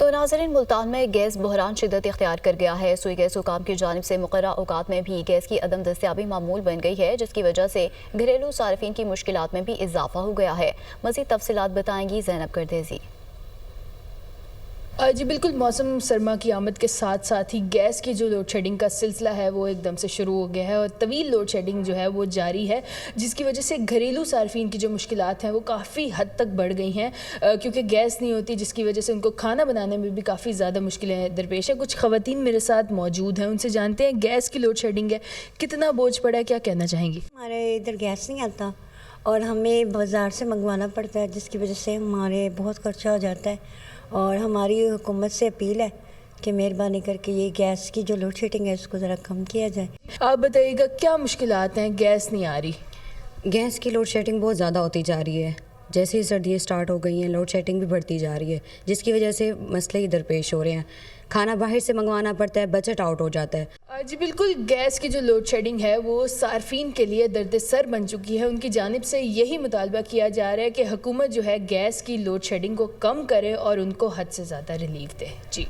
تو ناظرین، ملتان میں گیس بحران شدت اختیار کر گیا ہے۔ سوئی گیس حکام کی جانب سے مقررہ اوقات میں بھی گیس کی عدم دستیابی معمول بن گئی ہے، جس کی وجہ سے گھریلو صارفین کی مشکلات میں بھی اضافہ ہو گیا ہے۔ مزید تفصیلات بتائیں گی زینب کردیزی۔ جی بالکل، موسم سرما کی آمد کے ساتھ ساتھ ہی گیس کی جو لوڈ شیڈنگ کا سلسلہ ہے وہ ایک دم سے شروع ہو گیا ہے اور طویل لوڈ شیڈنگ جو ہے وہ جاری ہے، جس کی وجہ سے گھریلو صارفین کی جو مشکلات ہیں وہ کافی حد تک بڑھ گئی ہیں، کیونکہ گیس نہیں ہوتی، جس کی وجہ سے ان کو کھانا بنانے میں بھی کافی زیادہ مشکلیں درپیش ہیں۔ کچھ خواتین میرے ساتھ موجود ہیں، ان سے جانتے ہیں گیس کی لوڈ شیڈنگ ہے، کتنا بوجھ پڑا ہے، کیا کہنا چاہیں گی؟ ہمارے ادھر گیس نہیں آتا اور ہمیں بازار سے منگوانا پڑتا ہے، جس کی وجہ سے ہمارے بہت خرچہ ہو جاتا ہے، اور ہماری حکومت سے اپیل ہے کہ مہربانی کر کے یہ گیس کی جو لوڈ شیڈنگ ہے اس کو ذرا کم کیا جائے۔ آپ بتائیے گا کیا مشکلات ہیں، گیس نہیں آ رہی؟ گیس کی لوڈ شیڈنگ بہت زیادہ ہوتی جا رہی ہے، جیسے ہی سردیاں سٹارٹ ہو گئی ہیں لوڈ شیڈنگ بھی بڑھتی جا رہی ہے، جس کی وجہ سے مسئلے درپیش ہو رہے ہیں، کھانا باہر سے منگوانا پڑتا ہے، بجٹ آؤٹ ہو جاتا ہے۔ جی بالکل، گیس کی جو لوڈ شیڈنگ ہے وہ صارفین کے لیے درد سر بن چکی ہے۔ ان کی جانب سے یہی مطالبہ کیا جا رہا ہے کہ حکومت جو ہے گیس کی لوڈ شیڈنگ کو کم کرے اور ان کو حد سے زیادہ ریلیف دے۔ جی